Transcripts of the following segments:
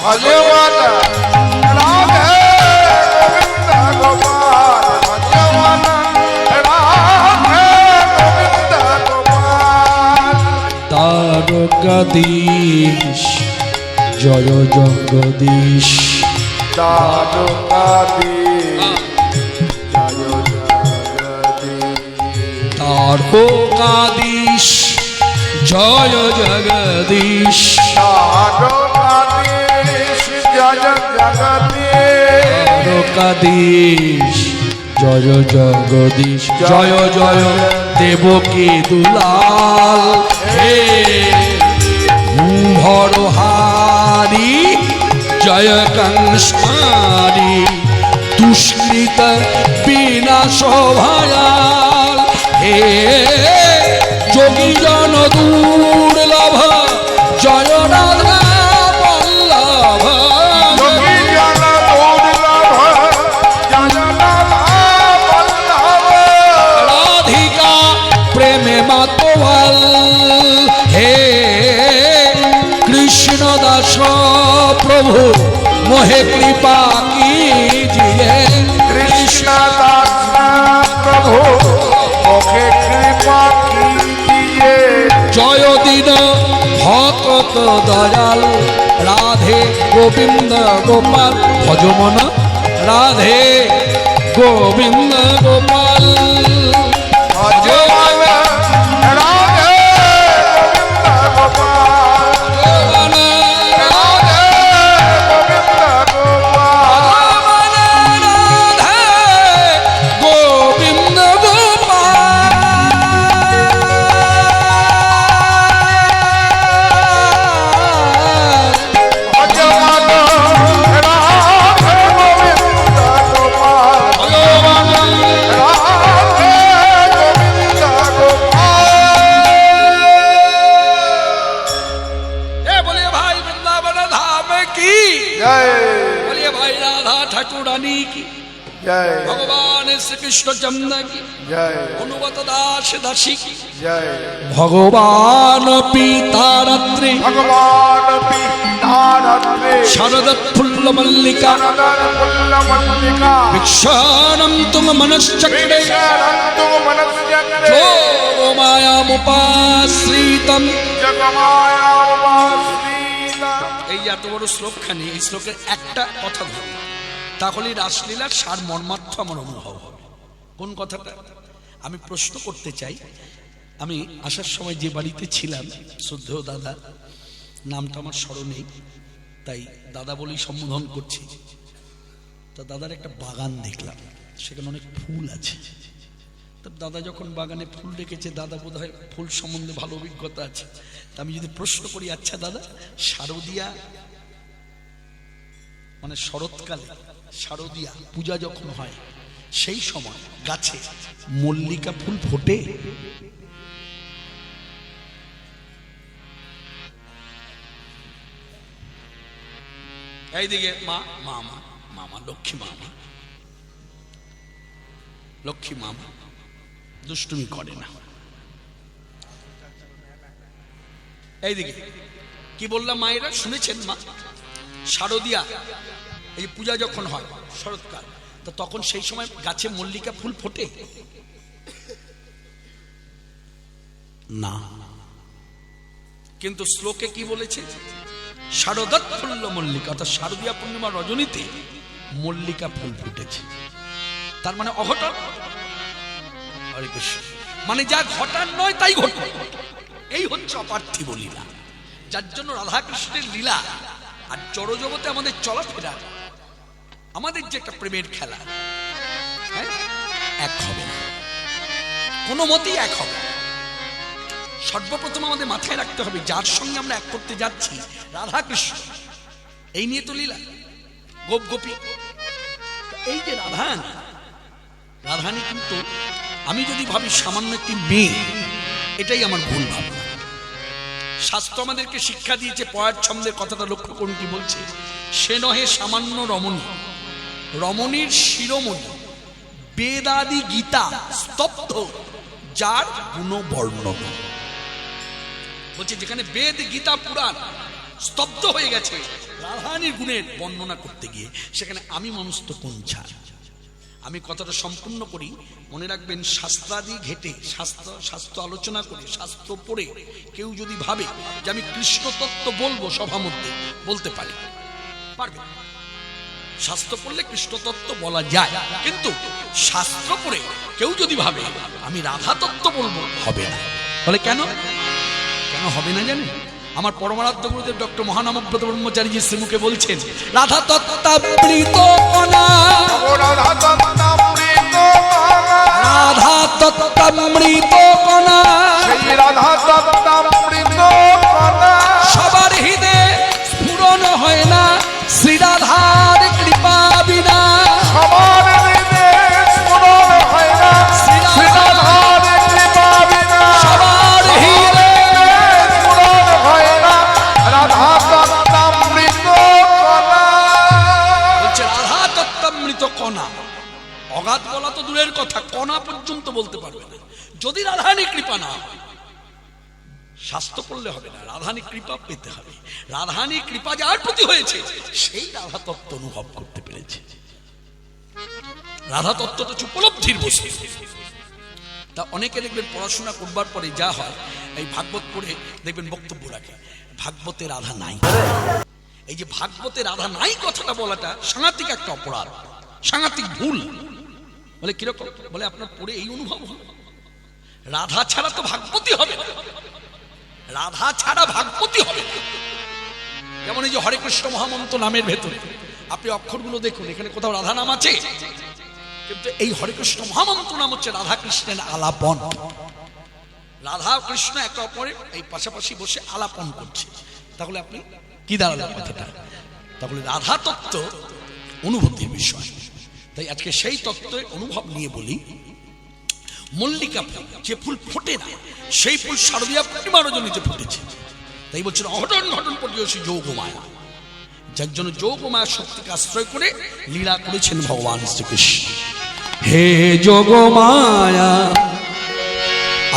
ভজমান রাধে গোবিন্দ গোপাল ভজমান রাধে গোবিন্দ গোপাল। দ্বারকাধীশ জয় জগদীশ, দ্বারকাধীশ জয় জগদীশ, দ্বারকাধীশ জয় জগদীশ, দ্বারকাধীশ জয় জগদীশ, দ্বারকাধীশ জয় জগদীশ, জয় জয় দেবকী দুলাল হে ভরহারি জয় কংসারি, দুষ্কৃত বিনাশ ভয়াল হে যোগী জন দুর্লভ জয় রাধা বল্লভ, যোগী জন দুর্লভ জয় রাধা বল্লভ, রাধিকা প্রেমে মাতোয়াল হে কৃষ্ণ দাস প্রভু মোহে কৃপা कीजिए, কৃষ্ণ দাস প্রভু মোহে কৃপা कीजिए, জয় দিন ভকত দয়াল রাধে গোবিন্দ গোপাল, ভজমন রাধে গোবিন্দ গোপাল, ভজমান রাধে গোবিন্দ গোপাল, ভজমন রাধে গোবিন্দ গোপাল, রাধে গোবিন্দ গোপাল। ভজমান রাধে গোবিন্দ গোপাল, রাধে গোবিন্দ গোপাল। ए बोलिए भाई वृंदावन धाम की, जय बोलिए भाई राधा ठाकुरानी की, जय भगवान श्री कृष्ण चंद्र की, जय अनुगत दास दासी की, जय भगवान पीतारत्रे भगवान पीतारत्रे शरद फुल्ल मल्लिका शरदफुल्ल मल्लिका भिक्षाणं तुम मनश्चक्रे विशरन्तु मनस्यग्रे जो मायामुपाश्रितं। जगमायावासीना। এই এত বড় শ্লোকখানি, এই শ্লোকের একটা কথা ধরো, তাহলেই রাসলীলার সার মর্মার্থ আমার অনুভব হবে। কোন কথাটা আমি প্রশ্ন করতে চাই। আমি আসার সময় যে বাড়িতে ছিলাম, শ্রদ্ধেয় দাদা, নামটা আমার স্মরণ নেই, তাই দাদা বলেই সম্বোধন করছি। তা দাদার একটা বাগান দেখলাম, সেখানে অনেক ফুল আছে। তা দাদা যখন বাগানে ফুল রেখেছে, দাদা বোধহয় ফুল সম্বন্ধে ভালো অভিজ্ঞতা আছে। তা আমি যদি প্রশ্ন করি, আচ্ছা দাদা, শারদিয়া মানে শরৎকালে শারদিয়া পূজা যখন হয়, সেই সময় গাছে মল্লিকা ফুল ফোটে? এইদিকে মা মামা মামা লক্ষ্মী মামা, লক্ষ্মী মামা দুষ্টুমি করে না। এইদিকে কি বললাম মায়েরা, শুনেছেন মা? শারদিয়া এই পূজা যখন হয় শরৎকাল, তো তখন সেই সময় গাছে মল্লিকা ফুল ফোটে না? কিন্তু শ্লোকে কি বলেছে? শারদৎ ফুল্ল মল্লিকা, অর্থাৎ শারদীয়া পূর্ণিমা রজনীতে মল্লিকা ফুল ফুটেছে। তার মানে অঘটন। হরে কৃষ্ণ। মানে যা ঘটার নয় তাই ঘটে, এই হচ্ছে অপার্থিব লীলা, যার জন্য রাধাকৃষ্ণের লীলা আর জড়জগতে আমাদের চলাফেরা, আমাদের যে একটা প্রেমের খেলা, হ্যাঁ, এক হবে না, কোনো মতেই এক হবে না। সর্বপ্রথম আমাদের মাথায় রাখতে হবে, যার সঙ্গে আমরা এক করতে যাচ্ছি রাধাকৃষ্ণ, এই নিয়ে তো লীলা। গোপ গোপী, এই যে রাধারানী, কিন্তু আমি যদি ভাবি সামান্য একটি মেয়ে, এটাই আমার ভুল ভাবনা। শাস্ত্র আমাদেরকে শিক্ষা দিয়েছে, পয়ার ছন্দের কথাটা লক্ষ্য করুন কি বলছে, সে নহে সামান্য রমণী, রমণীর শিরোমণি, বেদাদি গীতা স্তব্ধ, যার গুণ বর্ণনা। বলছে যেখানে বেদ গীতা পুরাণ স্তব্ধ হয়ে গেছে রাধারানীর গুণের বর্ণনা করতে গিয়ে। সেখানে আমি মনস্থ কোন ছাড়। আমি কথাটা সম্পূর্ণ করি, মনে রাখবেন শাস্ত্রাদি ঘেটে শাস্ত্র আলোচনা করে শাস্ত্র পড়ে কেউ যদি ভাবে যে আমি কৃষ্ণ তত্ত্ব বলবো সভা মধ্যে, বলতে পারি, পারবে। শাস্ত্র পড়লে কৃষ্ণ তত্ত্ব বলা যায়, কিন্তু শাস্ত্র পড়ে কেউ যদি ভাবে আমি রাধা তত্ত্ব বলবো, হবে না। বলে কেন হবে না জানেন? আমার পরমারাধ্য গুরুদেব ডক্টর মহানামব্রত ব্রহ্মচারীজি শ্রীমুখে বলছেন, রাধা তত্ত্বামৃত কণা, রাধা তত্ত্বামৃত কণা, রাধা তত্ত্বামৃত কণা, সেই রাধা তত্ত্বামৃত কণা সবার হৃদয়ে স্ফুরণ হয় না শ্রী রাধার কৃপা বিনা। সবার হৃদয়ে স্ফুরণ হয় না শ্রী রাধার কৃপা বিনা। সবার হৃদয়ে স্ফুরণ হয় না রাধা তত্ত্বামৃত কণা। বলছে রাধা তত্ত্বামৃত কণা, অগাধ বলা তো দূরের কথা, কণা পর্যন্ত বলতে পারবে না যদি রাধারী কৃপা না হয়। শাস্ত্র করলে হবে না, রাধারী কৃপা পেতে হবে। রাধারী কৃপা যার প্রতি হয়েছে সেই রাধা তত্ত্ব অনুভব করতে পেরেছে। রাধা তত্ত্বটা হচ্ছে উপলব্ধির বস্তু। তা অনেকে দেখবেন পড়াশোনা করবার পরে যা হয়, এই ভাগবত পড়ে দেখবেন বক্তব্য রাখে ভাগবতে রাধা নাই। এই যে ভাগবতে রাধা নাই কথাটা বলাটা সাংঘাতিক একটা অপরাধ, সাংঘাতিক ভুল। বলে কিরকম? বলে আপনার পড়ে এই অনুভব হবে রাধা ছাড়া তো ভাগবতী হবে না, রাধা ছাড়া ভাগবতী হবে না। যেমন এই যে হরে কৃষ্ণ মহামন্ত্র নামের ভেতরে আপনি অক্ষরগুলো দেখুন, এখানে কোথাও রাধা নাম আছে? কিন্তু এই হরে কৃষ্ণ মহামন্ত্র নাম হচ্ছে রাধা কৃষ্ণের আলাপন। রাধা কৃষ্ণ একে অপরের এই পাশাপাশি বসে আলাপন করছে। তাহলে আপনি কি দাঁড়ালো কথাটা? তাহলে রাধা তত্ত্ব অনুভূতির বিষয়। তাই আজকে সেই তত্ত্বের অনুভব নিয়ে বলি। মল্লিকা ফুল, যে ফুল ফোটে না সেই ফুল শারদীয়া পূর্ণিমা রজনীতে ফুটেছে। তাই বলছেন অঘটন ঘটন পর্যসী যোগমায়া, যার জন্য যোগমায়া শক্তিকে আশ্রয় করে লীলা করেছেন ভগবান শ্রীকৃষ্ণ। হে যোগমায়া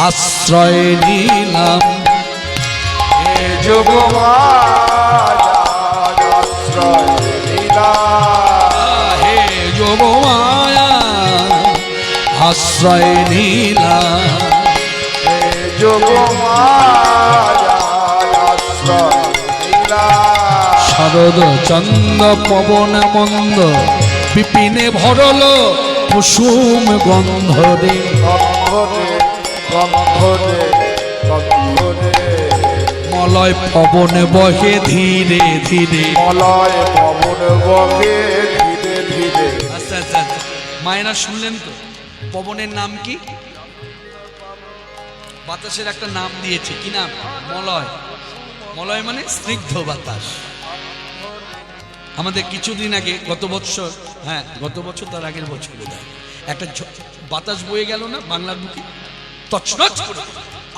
আশ্রয় নিলাম, হে যোগমায়া আশ্রয় নিলাম, হে যোগমায়া আশ্রয় নিলাম, হে যোগমায়া আশ্রয় নিলাম। শারদ চন্দ্র পবন মন্দ বিপিনে ভরল কুসুম গন্ধ রে, গন্ধরে গন্ধরে গন্ধরে মলয় পবন বহে ধীরে ধীরে। মলয় পবন বহে ধীরে ধীরে। আচ্ছা আচ্ছা, মায়েরা শুনলেন তো? পবনের নাম কি? বাতাসের একটা নাম দিয়েছে, কি নাম? মলয়। মলয় মানে স্নিগ্ধ বাতাস। আমাদের কিছুদিন আগে গত বছর, হ্যাঁ গত বছর তার আগের বছর বোধহয় একটা বাতাস বয়ে গেল না বাংলার বুকে, তছনছ করে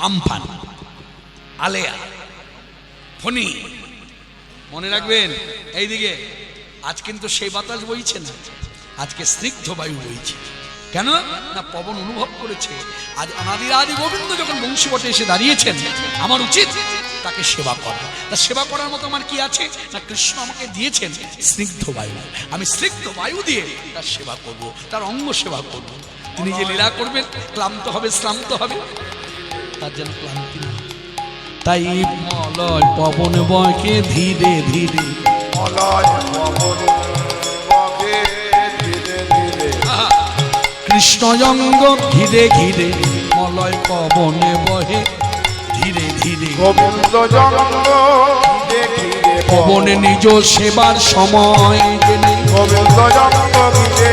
আমফান, আলেয়া, ফণি। মনে রাখবেন এইদিকে আজ কিন্তু সেই বাতাস বইছে না, আজকে স্নিগ্ধ বায়ু বইছে। কেন না? পবন অনুভব করেছে আজ অনাদি আদি গোবিন্দ যখন বংশীবটে এসে দাঁড়িয়েছেন, আমার উচিত তাকে সেবা করা। তা সেবা করার মতো আমার কি আছে? না কৃষ্ণ আমাকে দিয়েছেন স্নিগ্ধ বায়ু, আমি স্নিগ্ধ বায়ু দিয়ে তার সেবা করব, তার অঙ্গ সেবা করব। তিনি যে লীলা করবেন, ক্লান্ত হবে শ্রান্ত হবে, তার যেন ক্লান্তি না। তাই মলয় পবন বকে ধীরে ধীরে, মলয় পবন বহে ধীরে ধীরে। কৃষ্ণজঙ্গ ঘিরে ঘিরে, মলয় পবনে বহে ধীরে ধীরে। গোবিন্দ জঙ্গ ঘিরে ঘিরে পবনে নিজ সেবার সময় জেনে, গোবিন্দ জঙ্গ ঘিরে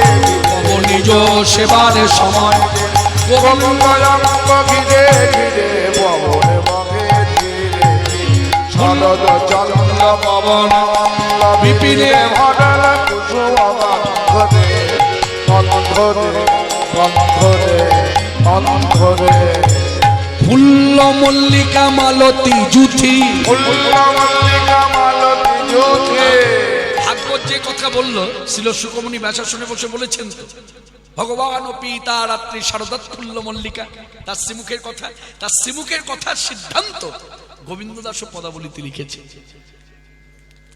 পবন নিজ সেবার সময়, গোবিন্দ জঙ্গ ঘিরে ঘিরে পবন বহে ধীরে ধীরে। শরদ চন্দ্র পবন বিপিনে ভরল কুসুম গন্ধরে গন্ধরে গন্ধরে গন্ধরে। ফুল্ল মল্লিকা মালতী জুথি। মল্লিকা মালতী জ্যোতি। ভাগবত যে কথা বললো ছিল সুকমণি ব্যাসাসনে বসে বলেছেন তো, ভগবান ও পিতা রাত্রি শারদৎফুল্ল মল্লিকা, তার শ্রীমুখের কথা, তার শ্রীমুখের কথার সিদ্ধান্ত গোবিন্দ দাস পদাবলীতে লিখেছে।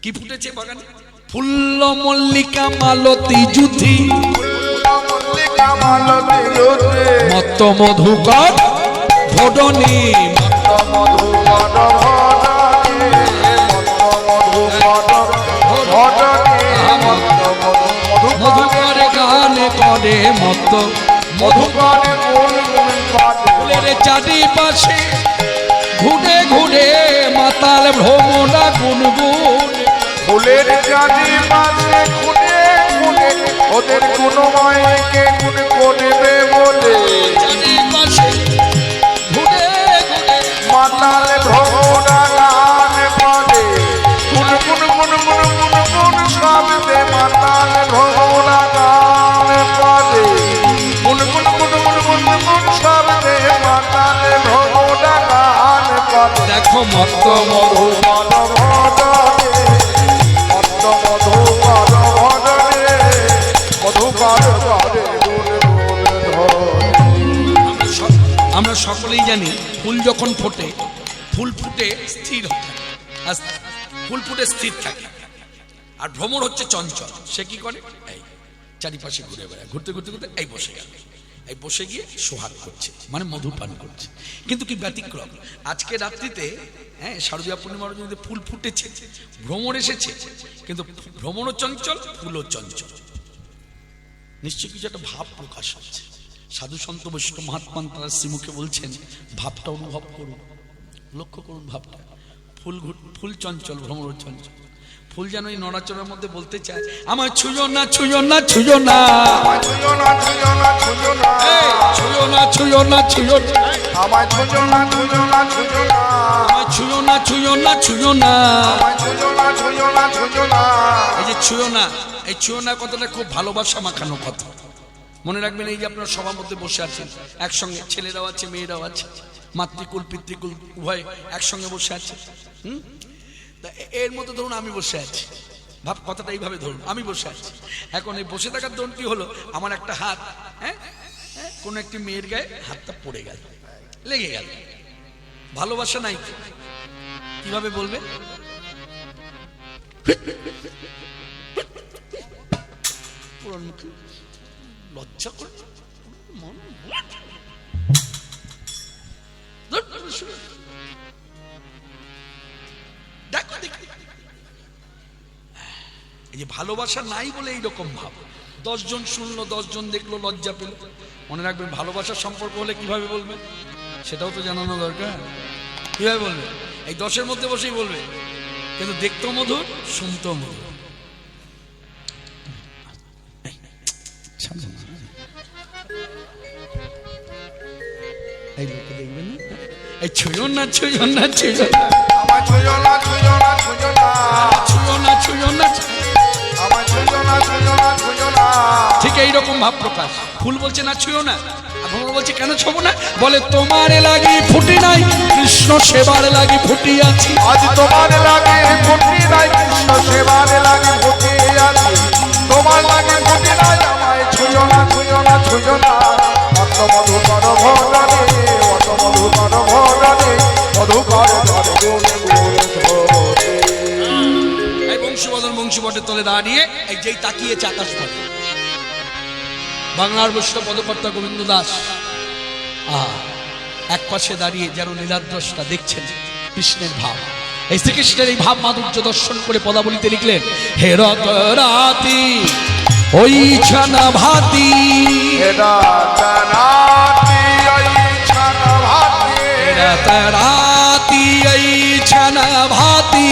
কি ফুটেছে বাগানে? ফুল্ল মল্লিকা মালতী যুথি মল্লিকা মালতী যুথি মত্ত মধুকর ভোডনী মধুকর ভজনী মধুকরে গানে করে মত্ত মধুকরে গুনগুন বাজে ফুলের চারিপাশে ঘুরে ঘুরে মাতাল ভ্রমণা গুনগুন ফুলের চারিপাশে খুনে খুনে ওদের গুণময়কে গুণ করবে বলে চারিপাশে ঘুরে ঘুরে মাতাল ভ্রমরা গান করে গুন গুন গুন গুন গুন গুন শব্দে মাতাল ভ্রমরা গান করে গুন গুন গুন গুন গুন গুন শব্দে মাতাল ভ্রমরা গান করে দেখো মত্ত মধু আমরা সকলেই জানি ফুল যখন ফোটে ফুল ফুটে স্থির হয় আর ফুল ফুটে স্থির থাকে আর ভ্রমর হচ্ছে চঞ্চল সে কি করে এই চারিপাশে ঘুরে বেড়ায় ঘুরতে ঘুরতে ঘুরতে এই বসে গেল এই বসে গিয়ে সোহাগ করছে মানে মধু পান করছে কিন্তু কি ব্যতিক্রম আজকে রাত্রিতে হ্যাঁ শারদীয়া পূর্ণিমার যদি ফুল ফুটেছে ভ্রমর এসেছে কিন্তু ভ্রমরও চঞ্চল ফুলও চঞ্চল নিশ্চয়ই কিছু একটা ভাব প্রকাশ হচ্ছে সাধু সন্ত বৈষ্ণব মহাত্মান তারা শ্রীমুখে বলছেন ভাবটা অনুভব করুন লক্ষ্য করুন ভাবটা ফুল চঞ্চল ভ্রমর চঞ্চল ফুল যেন এই নড়াচড়ার মধ্যে বলতে চায় আমার ছুঁয়ো না ছুঁয়ো না ছুঁয়ো না ছুঁয়ো না ছুঁয়ো না ছুঁয়ো না ছুঁয়ো না ছুঁয়ো না ছুঁয়ো না আমায় ছুঁয়ো না ছুঁয়ো না ছুঁয়ো না আমার ছুঁয়ো না ছুঁয়ো না ছুঁয়ো না আমায় ছুঁয়ো না ছুঁয়ো না ছুঁয়ো না এই যে ছুঁয়ো না এই ছুঁয়ো না কথাটা খুব ভালোবাসা মাখানো কথা মনে রাখবেন এই যে আপনারা সবার মধ্যে বসে আছেন একসঙ্গে ছেলেরাও আছে মেয়েরাও আছে মাতৃকুল পিতৃকুল উভয় একসঙ্গে বসে আছে এর মধ্যে ধরুন আমি বসে আছি ভাব কথাটা এইভাবে ধরুন আমি বসে আছি এখন এই বসে থাকার ধরুন কি হলো আমার একটা হাত হ্যাঁ কোন একটি মেয়ের গায়ে হাতটা পড়ে গেল লেগে গেল ভালোবাসা নাই কিভাবে বলবে লজ্জা করে মন দেখো দেখি এই যে ভালোবাসা নাই বলে এইরকম ভাব 10 জন শুনলো 10 জন দেখলো লজ্জা পেল মনে রাখবেন ভালোবাসার সম্পর্ক হলে কিভাবে বলবেন সেটাও তো জানানো দরকার কিভাবে বলবে এই 10-এর মধ্যে বসেই বলবে কিন্তু দেখতেও মধুর শুনতেও মধুর এই লোকে দেখবেন না এই ছুঁয়ো না ছুঁয়ো না ছুঁয়ো না আমায় ছুঁয়ো না ছুঁয়ো না ছুঁয়ো না ছুঁয়ো না ছুঁয়ো না আমায় ছুঁয়ো না ছুঁয়ো না ছুঁয়ো না ঠিক এইরকম ভাব প্রকাশ ফুল বলছে না ছুঁয়ো না আর ভ্রমর বলছে কেন ছোবো না বলে তোমার লাগি ফুটি নাই কৃষ্ণ সেবার লাগি ফুটি আছি আজ তোমার লাগে ফুটি নাই কৃষ্ণ সেবার লাগে ফুটি আছি তোমার লাগে ফুটি নাই আমায় ছুঁয়ো না ছুঁয়ো না ছুঁয়ো না অত মধুকর ভজনে অত মধুকর ভজনে মধুকর ধরে গুণ গুণ ধরে এই বংশীবটের তলে দাঁড়িয়ে এই যেই তাকিয়েছে আকাশ পথে বাংলার বৈষ্ণব পদকর্তা গোবিন্দ দাস এক পাশে দাঁড়িয়ে যেন লীলাদ্রষ্টা দেখছেন কৃষ্ণের ভাব এই শ্রীকৃষ্ণের এই ভাব মাধুর্য দর্শন করে পদাবলিতে লিখলেন হে রত রাতি ওই ছানা ভাতি রাতি ওই ছানা ভাতি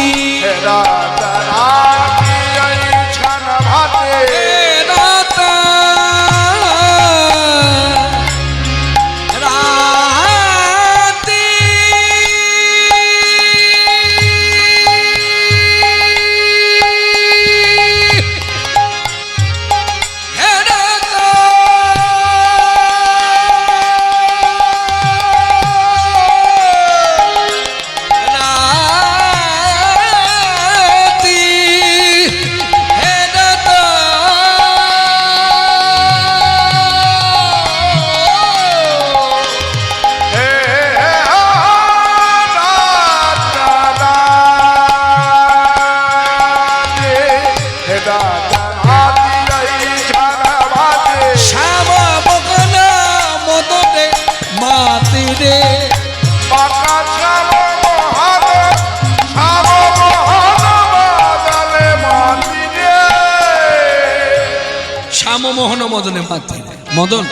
শ্যাম মোহন মদনে মাতি মদন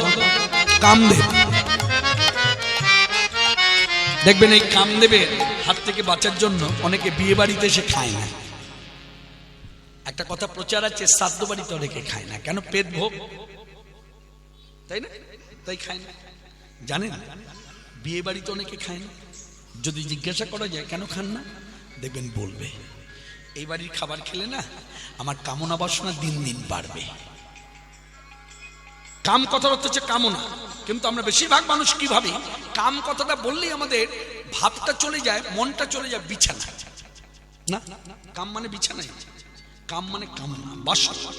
কামদেব। দেখবেন এই কামদেবের হাত থেকে বাঁচার জন্য অনেকে বিয়ে বাড়িতে এসে খায় না। একটা কথা প্রচার আছে, শ্রাদ্ধ বাড়িতে অনেকে খায় না কেন? পেট ভোগ, তাই না? তাই খায় না। জানেন বিয়ে বাড়িতে অনেকে খায় না। যদি জিজ্ঞাসা করা যায় কেন খান না, দেখবেন বলবে এই বাড়ির খাবার খেলে না আমার কামনা বাসনা দিন দিন বাড়বে। কাম কথার অর্থ হচ্ছে কামনা, কিন্তু আমরা বেশিরভাগ মানুষ কি ভাবি, কাম কথাটা বললেই আমাদের ভাবটা চলে যায়, মনটা চলে যায় বিছানা। না, কাম মানে বিছানায়, কাম মানে কামনা বাসনা।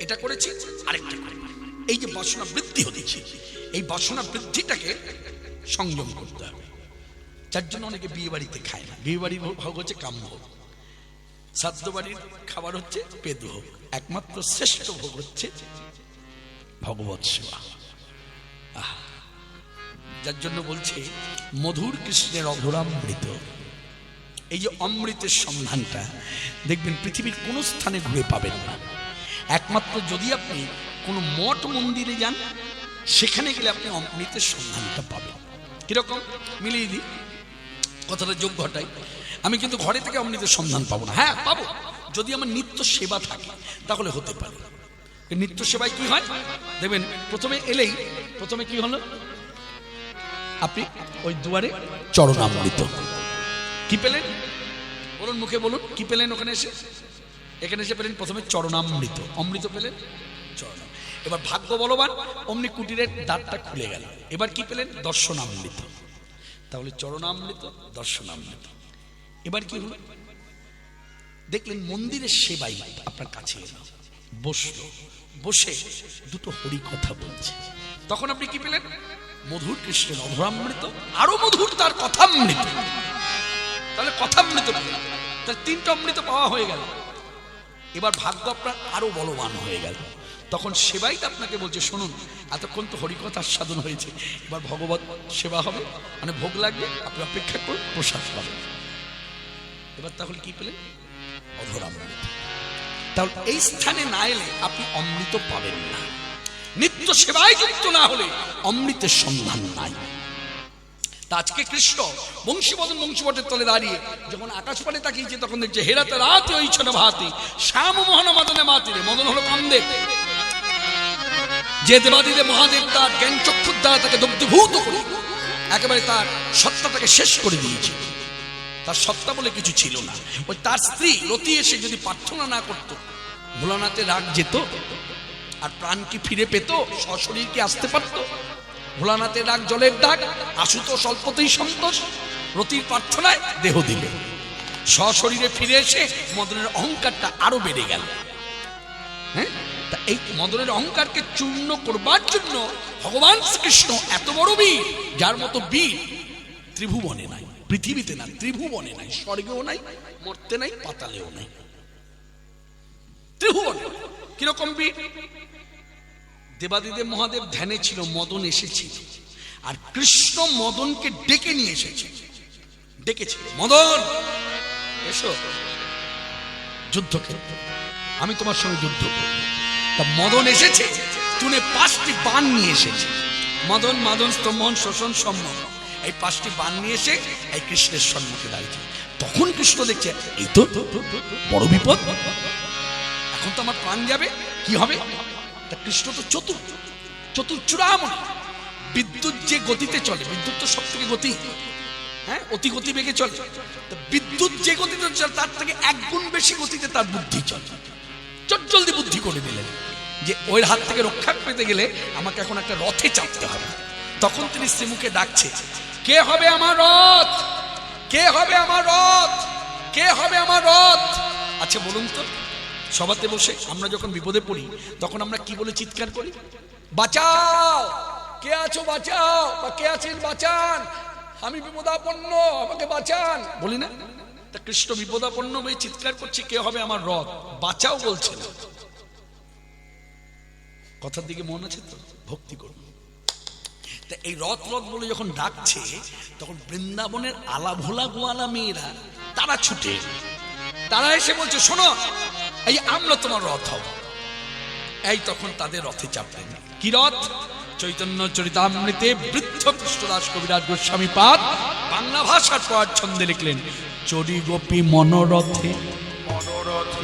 এটা করেছি আরেকটা করে, এই যে বাসনা বৃদ্ধি হচ্ছে, এই বাসনা বৃদ্ধিটাকে সংযম করতে হবে। যার জন্য অনেকে বিয়ে বাড়িতে খায় না। বিয়ে বাড়ির ভোগ হচ্ছে কাম ভোগ, শ্রাদ্ধ বাড়ির খাবার হচ্ছে পেট ভোগ, একমাত্র শ্রেষ্ঠ ভোগ হচ্ছে ভগবৎ সেবা। যার জন্য বলছে মধুর কৃষ্ণের অঘোরামৃত। এই যে অমৃতের সন্ধানটা দেখবেন পৃথিবীর কোন স্থানে ঘুরে পাবেন না, একমাত্র যদি আপনি কোনো মঠ মন্দিরে যান, সেখানে গেলে আপনি অমৃতের সন্ধানটা পাবেন। কিরকম মিলিয়ে দিই, কথাটা যোগ ঘটাই। আমি কিন্তু ঘরে থেকে অমৃতের সন্ধান পাবো না। হ্যাঁ পাবো, যদি আমার নিত্য সেবা থাকে তাহলে হতে পারে। নিত্য সেবায় কি হয় দেখবেন, প্রথমে এলেই প্রথমে কি হলো, আপনি ওই দুয়ারে চরণামৃত কি পেলেন, বলুন মুখে বলুন কি পেলেন। ওখানে এসে এখানে এসে পেলেন প্রথমে চরণামৃত, অমৃত পেলেন চরণ। এবার ভাগ্য বলবান অমনি কুটিরের দ্বারটা খুলে গেল। এবার কি পেলেন, দর্শনামৃত। তাহলে চরণামৃত, দর্শনামৃত। এবার কি হলো, দেখলেন মন্দিরের সেবাই আপনার কাছে এলো, বসলো, বসে দুটো হরি কথা বলছে। তখন আপনি কি পেলেন, মধুর কৃষ্ণের অঘোরামৃত, আরো মধুর তার কথামৃত। তাহলে কথামৃত পেলেন, তাহলে তিনটা অমৃত পাওয়া হয়ে গেল। এবার ভাগ্য আপনার আরো বলবান হয়ে গেল। তখন সেবাই আপনাকে বলছে, শুনুন এতক্ষণ তো হরিকথার সাধন হয়েছে, এবার ভগবত সেবা হবে, মানে ভোগ লাগবে, আপনি অপেক্ষা করুন, প্রসাদ পাবেন। এবার তাহলে কি পেলেন, অঘোরামৃত। তাহলে এই স্থানে না এলে আপনি অমৃত পাবেন না। নিত্য সেবায় যুক্ত না হলে অমৃতের সন্ধান নাই। তা আজকে কৃষ্ণ বংশীবটের তলে দাঁড়িয়ে যখন আকাশ পানে তাকিয়েছে, তখন দেখছে হেরাতে রাতে ওই ছোট ভাতি শ্যাম মোহন মদনে মাতিরে। মদন হলো কামদেব, যে দেবাদিদেব মহাদেব তার জ্ঞান চক্ষুর দ্বারা তাকে দগ্ধীভূত করে একেবারে তার সত্তাটাকে শেষ করে দিয়েছে। তার সত্তা বলে কিছু ছিল না। ওই তার স্ত্রী রতি এসে যদি প্রার্থনা না করতো, ভোলানাথে রাগ যেত আর প্রাণ কি ফিরে পেত, সশরীর কি আসতে পারত? ভোলানাথের রাগ জলের ডাক, আশুতোষ অল্পতেই সন্তোষ, রতির প্রার্থনায় দেহ দিল, সশরীরে ফিরে এসে মদনের অহংকারটা আরো বেড়ে গেল। হ্যাঁ, তা এই মদনের অহংকারকে চূর্ণ করবার জন্য ভগবান শ্রীকৃষ্ণ এত বড় বীর, যার মতো বীর ত্রিভুবনে নাই, পৃথিবীতে না, ত্রিভুবনে নাই, স্বর্গেও নাই, মর্তে নাই, পাতালেও নাই, ত্রিভুবনে। কিরকম বীর? দেবাদিদেব মহাদেব ধ্যানে ছিল, মদন এসেছিল, আর কৃষ্ণ মদনকে ডেকে নিয়ে এসেছে, ডেকেছিল, মদন এসো যুদ্ধক্ষেত্রে, আমি তোমার সঙ্গে যুদ্ধ করব। তা মদন এসেছে, তুলে 5টি বাণ নিয়ে এসেছে। মদন, মাদন, স্তম্ভন, শোষণ, সম্মোহন, এই 5টি বাণ নিয়ে এসে এই কৃষ্ণের সম্মুখে দাঁড়িয়েছে। তখন কৃষ্ণ দেখছে এই তো বড় বিপদ, এখন তো আমার প্রাণ যাবে, কি হবে? তা কৃষ্ণ তো চতুর্চূড়ামণি, বিদ্যুৎ যে গতিতে চলে, বিদ্যুৎ তো সব থেকে গতি, হ্যাঁ, অতি গতি বেগে চলে। তো বিদ্যুৎ যে গতিতে চলে তার থেকে 1 গুণ বেশি গতিতে তার বুদ্ধি চলে। জলদি বুদ্ধি করে দিলেন যে ওই হাত থেকে রক্ষা পেতে গেলে আমাকে এখন একটা রথে চাপতে হবে। তখন তিনি শ্রীমুখে ডাকছে, কে হবে আমার রথ, কে হবে আমার রথ, কে হবে আমার রথ? আচ্ছা বলুন তো, সভাতে বসে আমরা যখন বিপদে পড়ি তখন আমরা কি বলে চিৎকার করি? বাঁচাও, কে আছো বাঁচাও, বা কে আছেন বাঁচান, আমি বিপদাপন্ন, আমাকে বাঁচান, বলি না? তা কৃষ্ণ বিপদাপন্ন হয়ে চিৎকার করছে, কে হবে আমার রথ, বাঁচাও বলছে না। কথার দিকে মন আছে তো? ভক্তি করুন। তা এই রথ রথ বলে যখন ডাকছে, তখন বৃন্দাবনের আলা ভোলা গোয়ালা মেয়েরা তারা ছুটে, তারা এসে বলছে, শোনো এই আমরা তোমার রথ হব। এই তখন তাদের রথে চাপলেন। কি রথ? চৈতন্য চরিতামৃতে বৃদ্ধ কৃষ্ণদাস কবিরাজ গোস্বামী পাদ বাংলা ভাষার প্রয়ার ছন্দে লিখলেন, চরি গোপী মনোরথে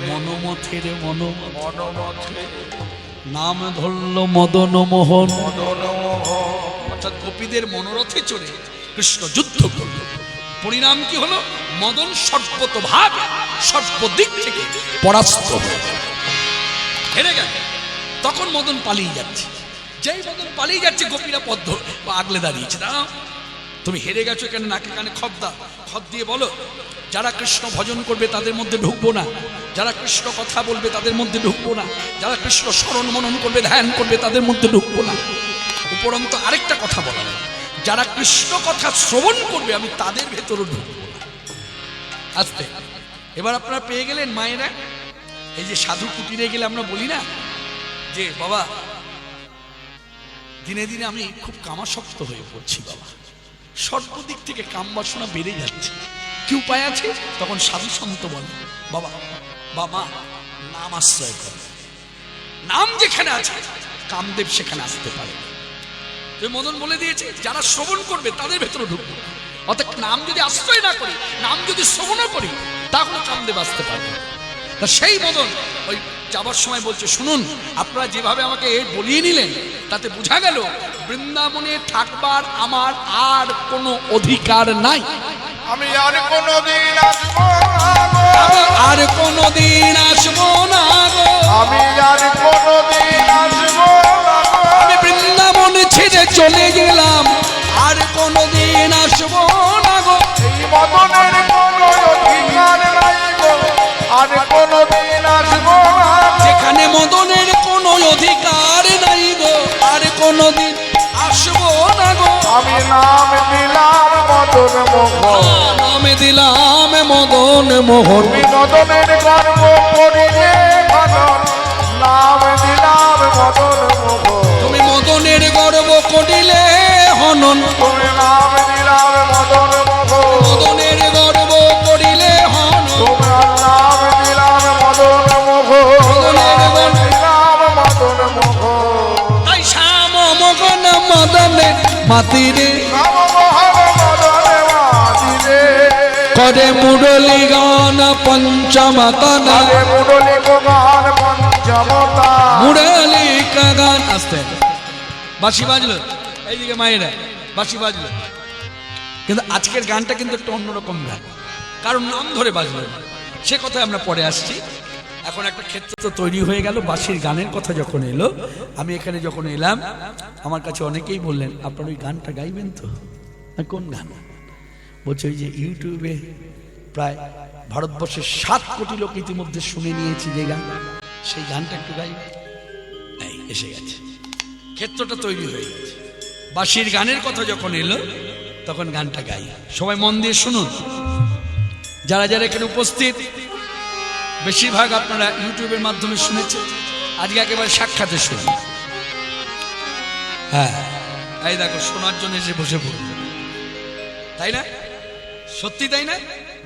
মনোমথে রে মনোমথে নাম ধরল মদন মোহন। অর্থাৎ গোপীদের মনোরথে চড়ে কৃষ্ণ যুদ্ধ করল। পরিণাম কি হলো? মদন সর্বতভাগ সর্বদিক থেকে পরাস্ত হল, হেরে গেল। তখন মদন পালিয়ে যাচ্ছে। যেই মদন পালিয়ে যাচ্ছে গোপীরা পদ্ম আগলে দাঁড়িয়েছে, দাঁড়াও, তুমি হেরে গেছো কেন? নাকে কানে খত দিয়ে বলো, যারা কৃষ্ণ ভজন করবে তাদের মধ্যে ঢুকবো না, যারা কৃষ্ণ কথা বলবে তাদের মধ্যে ঢুকবো না, যারা কৃষ্ণ স্মরণ মনন করবে ধ্যান করবে তাদের মধ্যে ঢুকবো না। উপরন্তু আরেকটা কথা বলা যায়, যারা কৃষ্ণ কথা শ্রবণ করবে আমি তাদের ভেতরও ঢুকবো না। আস্তে এবার আপনারা পেয়ে গেলেন মায়েরা। এই যে সাধু কুটিরে গেলে আমরা বলি না যে বাবা দিনে দিনে আমি খুব কামাসক্ত হয়ে পড়ছি, বাবা সর্বদিক থেকে কাম বাসনা বেড়ে যাচ্ছে, কি উপায় আছে? তখন সাধু সন্ত বলে, বাবা বাবা নাম আশ্রয় কর, নাম যেখানে আছে কামদেব সেখানে আসতে পারে। তো মদন বলে দিয়েছে যারা শ্রবণ করবে তাদের ভেতরে ঢুকবে। অর্থাৎ নাম যদি আশ্রয় না করি, নাম যদি শ্রবণও করি, তাহলে কামদেব আসতে পারবে। তা সেই মদন ওই যাবার সময় বলছে, শুনুন আপনারা যেভাবে আমাকে বলিয়ে নিলেন তাতে বোঝা গেল বৃন্দাবনে থাকবার আমার আর কোনো অধিকার নাই। আমি আর কোনোদিন আসবো না গো, আর কোনোদিন আসবো না গো, আমি আর কোনোদিন আসবো না গো, আমি বৃন্দাবন ছেড়ে চলে গেলাম, আর কোনোদিন আসবো না গো। এই মদনের কোনো অধিকার নাই গো, আর কোনোদিন আসবো না গো। যেখানে মদনের কোনো অধিকার নাই গো, আর কোনোদিন আসবো না গো। আমি নাম দিলাম মদন মোহন, নামে দিলাম মদন মোহন, তুমি মদনের গর্ব করিলে ভাজন, নাম দিলাম মদন মোহন, তুমি মদনের গর্ব করিলে হনন, তুমি নাম দিলাম মদন মোহন, মদনের গর্ব করিলে হনন, তোমার নাম দিলাম মদন মোহন, নাম দিলাম মদন মোহন, তাই শ্যাম মগন মদনে মাতিরে নাম মোহন মদনে মাতিরে, করে মুরলী গান পঞ্চমতনা, আরে মুরলী গান পঞ্চমতা, মুরলী গান। আসতে বাঁশি বাজলো, এইদিকে মায়েরা বাঁশি বাজলো, কিন্তু আজকের গানটা কিন্তু একটু অন্যরকম গান, কারণ নাম ধরে বাজলো না। সে কথায় আমরা পরে আসছি। এখন একটা ক্ষেত্র তো তৈরি হয়ে গেল। বাঁশির গানের কথা যখন এলো, আমি এখানে যখন এলাম আমার কাছে অনেকেই বললেন আপনার ওই গানটা গাইবেন তো। কোন গান? বলছে ওই যে ইউটিউবে প্রায় ভারতবর্ষের 7 কোটি লোক ইতিমধ্যে শুনে নিয়েছি যে গান, সেই গানটা একটু গাইবে। এই এসে গেছে, ক্ষেত্রটা তৈরি হয়ে গেছে। বাঁশির গানের কথা যখন এলো তখন গানটা গাই। সবাই মন দিয়ে শুনুন। যারা যারা এখানে উপস্থিত বেশিরভাগ আপনারা ইউটিউবের মাধ্যমে শুনেছেন, আজকে একেবারে সাক্ষাতে শুনুন। হ্যাঁ এই দেখো শোনার জন্য এসে বসে পড়ল, তাই না? সত্যি তাই না?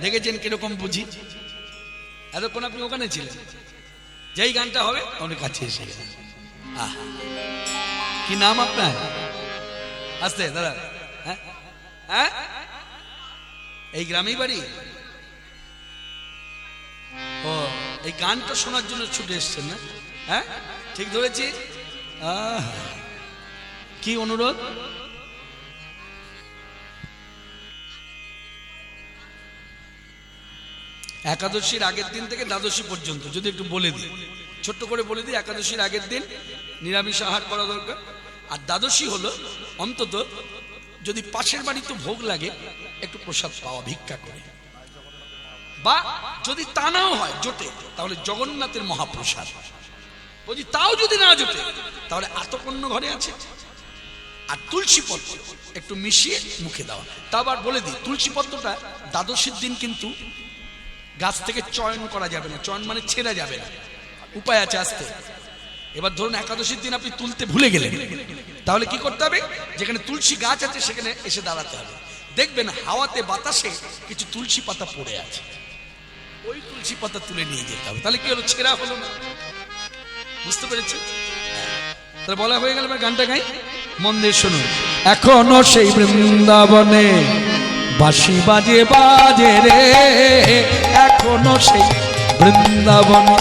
দেখেছেন কিরকম বুঝি? এতক্ষণ আপনি ওখানে ছিলেন, যেই গানটা হবে অনেক কাছে এসে গেলেন। আহ কি নাম আপনার? আসতে দাদা, হ্যাঁ হ্যাঁ এই গ্রামেই বাড়ি? ও এই গানটা শোনার জন্য ছুটে এসছেন না? হ্যাঁ ঠিক ধরেছি। কি অনুরোধ? একাদশীর আগের দিন থেকে দ্বাদশী পর্যন্ত যদি একটু বলে দিই, ছোট্ট করে বলে দিই। একাদশীর আগের দিন নিরামিষ আহার করা দরকার, আর দ্বাদশী হলো অন্তত যদি পাশের বাড়িতে ভোগ লাগে একটু প্রসাদ পাওয়া ভিক্ষা করে, বা যদি তা নাও হয় জোটে তাহলে জগন্নাথের মহাপ্রসাদ, বলছি তাও যদি না জোটে তাহলে আতপন্ন ঘরে আছে, আর তুলসী পত্র একটু মিশিয়ে মুখে দেওয়া। তা আবার বলে দিই, তুলসী পত্রটা দ্বাদশীর দিন কিন্তু গাছ থেকে চয়ন করা যাবে না, চয়ন মানে ছেঁড়া যাবে না, উপায় আছে আসতে। এবার ধরুন একাদশীর দিন আপনি তুলতে ভুলে গেলেন, তাহলে কি করতে হবে? যেখানে তুলসী গাছ আছে সেখানে এসে দাঁড়াতে হবে, দেখবেন হাওয়াতে বাতাসে কিছু তুলসী পাতা পড়ে আছে, ওই তুলসী পাতা তুলে নিয়ে যেতে হবে। তাহলে কি হলো? ছেঁড়া হলো না। বুঝতে পেরেছি? তাহলে বলা হয়ে গেল, এবার গানটা গাই, মন দিয়ে শুনুন। এখনো সেই বৃন্দাবনে বাঁশি বাজে বাজে রে, এখনো সেই বৃন্দাবনে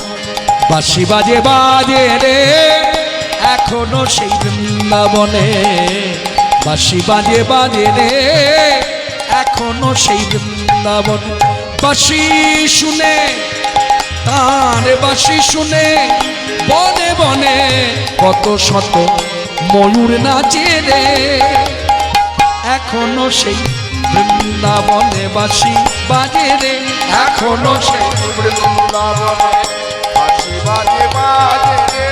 বাঁশি বাজে বাজে রে, এখনো সেই বৃন্দাবনে বাঁশি বাজে বাজে রে, এখনো সেই বৃন্দাবনে বাঁশি শুনে, তার বাঁশি শুনে বনে বনে কত শত ময়ূর নাচে রে, এখনো সেই বৃন্দাবনে বাঁশি বাজে রে, এখনো সেই বৃন্দাবনে বাঁশি বাজে বাজে রে,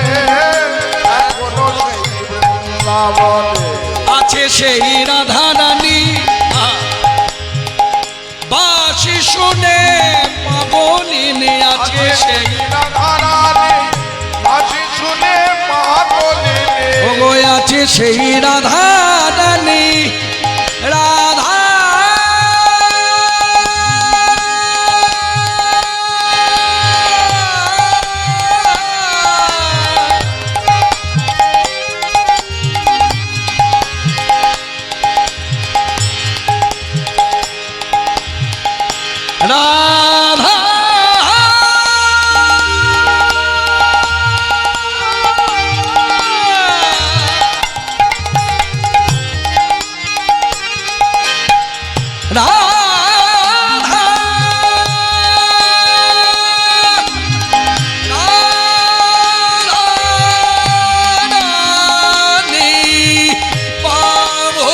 এখনো সেই বৃন্দাবনে আছে সেই রাধা রানী, বাঁশি শুনে পাগলিনী আছে সেই রাধারানী, বাঁশি শুনে পাগলিনী ওগো আছে সেই রাধা রানী, রাধা রাধা রাধা রানী পাগলিনী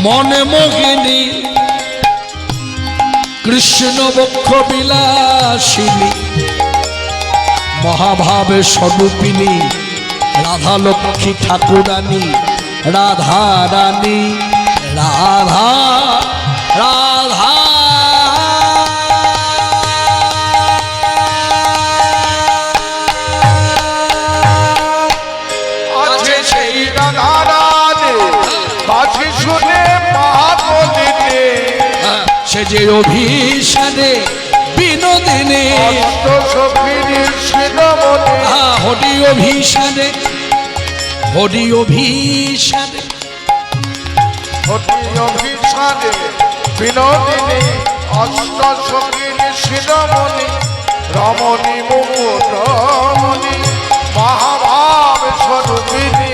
মনে মোহিনী কৃষ্ণ বক্ষ বিলাসিনী মহাভাবে স্বরূপিনী রাধা লক্ষ্মী ঠাকুরানী, রাধা রানী, রাধা রাধা আছে সেই রাধারানী, বাঁশি শুনে পাগলিনী সে যে অভিসারে বিনোদিনী, অষ্ট সখীর শিরোমণি হরি অভিসারে, হরি অভিসারে অতি অভিসারে বিনোদিনী, অষ্ট সখীর শিরোমণি রমণী মুকুটমণি মহাভাব স্বরূপিণী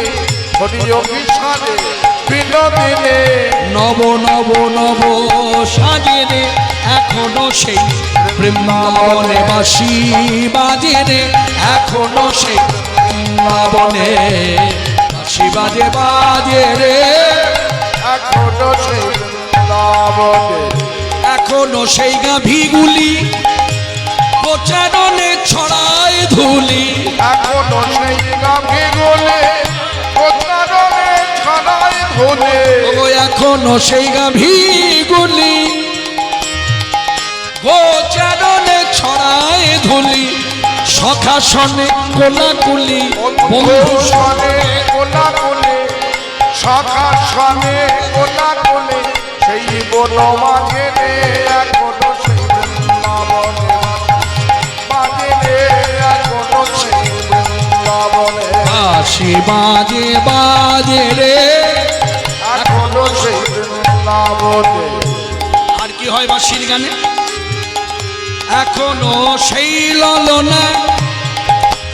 হরি অভিসারে বিনোদিনী নব নব নব সাজে রে, এখনো সেই বৃন্দাবনে বাঁশি বাজে রে, এখনো সেই বৃন্দাবনে বাঁশি বাজে বাজে রে, এখনো সেই বৃন্দাবনে এখনো সেই গাভীগুলি প্রচারণে ছড়ায় ধুলি, এখনো সেই গাভী গোলে প্রচারণে ছড়ায় ধুলি ও এখনো সেই গাভীগুলি গোচারণে ছড়ায় ধুলি, সখাসনে কোলাকুলি বন্ধু সনে কোলাকুলি সখা সনে কোলাকুলি সেই বন মাঝে রে, এখনো সেই বৃন্দাবনে মাঝে রে, এখনো সেই বৃন্দাবনে বাঁশি বাজে বাজে রে, এখনো সেই বৃন্দাবনে আর কি হয় বাঁশির গানে? এখনো সেই ললনা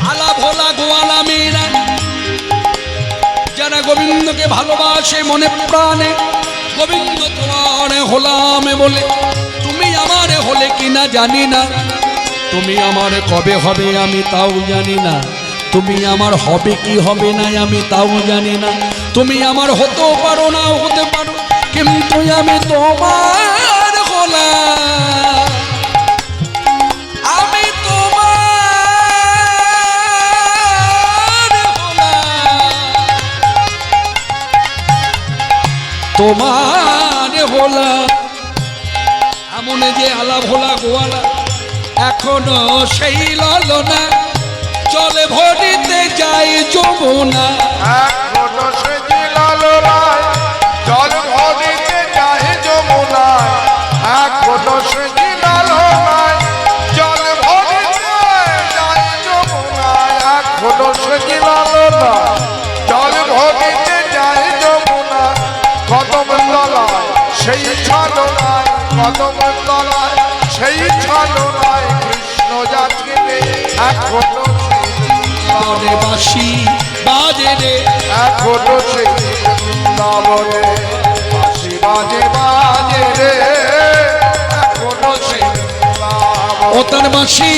আলা ভোলা গোয়ালা মেয়েরা যারা গোবিন্দকে ভালোবাসে মনে প্রাণে, গোবিন্দ তোমার হলাম বলে, তুমি আমার হলে কিনা জানি না, তুমি আমার কবে হবে আমি তাও জানি না, তুমি আমার হবে কি হবে না আমি তাও জানি না, তুমি আমার হতেও পারো না হতে পারো, কিন্তু আমি তোমার হলাম, আমি তোমার হলাম, তোমার হলাম, এমন যে আলা ভোলা গোয়ালা এখনো সেই ললনা চলে ভরিতে যাই যমুনা, সেই ছলনায় কদম তলায় সেই ছলনায় কৃষ্ণ যাচ্ছে রে এখনো বনে বাঁশি বাজে রে এখনো সেই বৃন্দাবনে বাঁশি বাজে বাজে রে এখনো সেই ও তার বাঁশি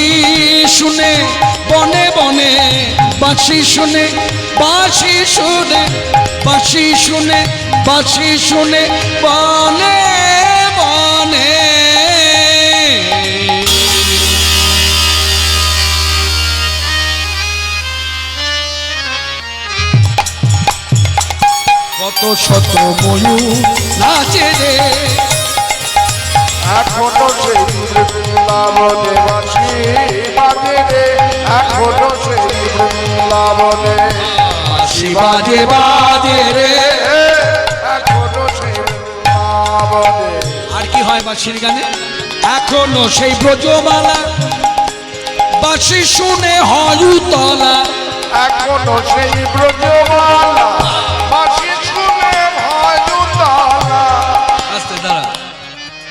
শুনে বনে বনে বাঁশি শুনে বাঁশি শুনে বাঁশি শুনে বাঁশি শুনে বনে বনে কত শত ময়ূর নাচে রে এখনো সেই বৃন্দাবনে বাঁশি বাজে রে এখনো সেই বৃন্দাবনে বাঁশি বাজে বাজে রে এখনো সেই বৃন্দাবনে। আর কি হয় বাঁশির গানে এখনো সেই ব্রজমালা বাঁশি শুনে হয় উতলা এখনো সেই ব্রজমালা বাঁশি শুনে হয় উতলা। আস্তে দাঁড়া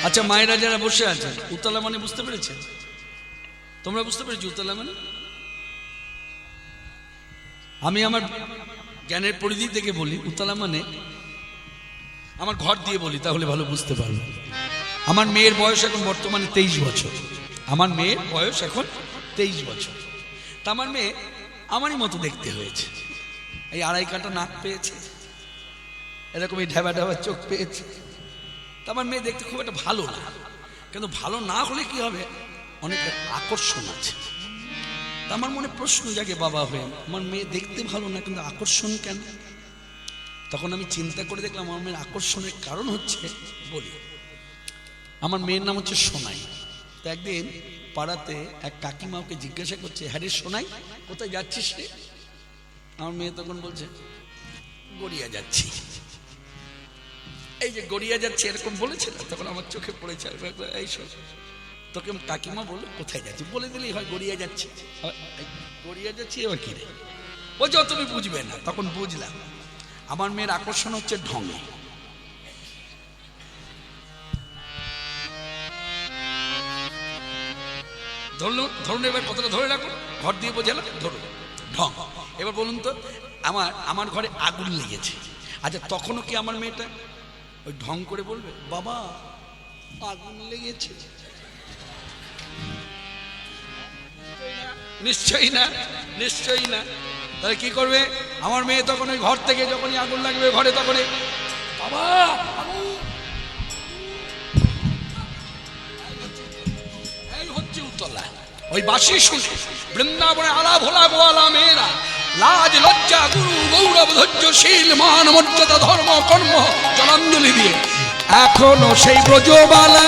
আচ্ছা মায়েরা যারা বসে আছেন উতলা মানে বুঝতে পেরেছেন তোমরা বুঝতে পেরেছো উতলা মানে আমি আমার জ্ঞানের পরিধি থেকে বলি উতলা মানে আমার ঘর দিয়ে বলি তাহলে ভালো বুঝতে পারবে আমার মেয়ের বয়স এখন বর্তমানে 23 বছর আমার মেয়ের বয়স এখন 23 বছর তা আমার মেয়ে আমারই মতো দেখতে হয়েছে এই আড়াই কাটা নাক পেয়েছে এরকম এই ঢেবা ঢেবা চোখ পেয়েছে তা আমার মেয়ে দেখতে খুব একটা ভালো না কিন্তু ভালো না হলে কি হবে অনেক আকর্ষণ আছে তা আমার মনে প্রশ্ন জাগে বাবা হয়ে আমার মেয়ে দেখতে ভালো না কিন্তু আকর্ষণ কেন তখন আমি চিন্তা করে দেখলাম আমার মেয়ের আকর্ষণের কারণ হচ্ছে বলি আমার মেয়ের নাম হচ্ছে সোনাই তো একদিন পাড়াতে এক কাকিমা ওকে জিজ্ঞাসা করছে হ্যাঁ রে সোনাই কোথায় যাচ্ছিস রে আমার মেয়ে তখন বলছে গড়িয়া যাচ্ছি এই যে গড়িয়া যাচ্ছে এরকম বলেছে না তখন আমার চোখে পড়েছে এই সব তোকে কাকিমা বললো কোথায় যাচ্ছি বলে দিলেই হয় গড়িয়া যাচ্ছি গড়িয়া যাচ্ছি এবার কি রে বলছো তুমি বুঝবে না তখন বুঝলাম আমার মেয়ের আকর্ষণ হচ্ছে ঢঙে ধরুন এবার কতটা ধরে রাখুন ঘর দিয়ে বোঝালাম ধরুন ঢং এবার বলুন তো আমার ঘরে আগুন লেগেছে আচ্ছা তখনও কি আমার মেয়েটা ওই ঢং করে বলবে বাবা আগুন লেগেছে নিশ্চয়ই না নিশ্চয়ই না তাহলে কি করবে আমার মেয়ে তখন ওই ঘর থেকে যখনই আগুন লাগবে ঘরে তখনই বাবা এই হচ্ছে উতলা ওই বাঁশি শুনে বৃন্দাবনে আলা ভোলা গোয়ালা মেয়েরা লাজ লজ্জা গুরু গৌরব ধৈর্যশীল মান মর্যাদা ধর্ম কর্ম জলাঞ্জলি দিয়ে এখনো সেই ব্রজবালা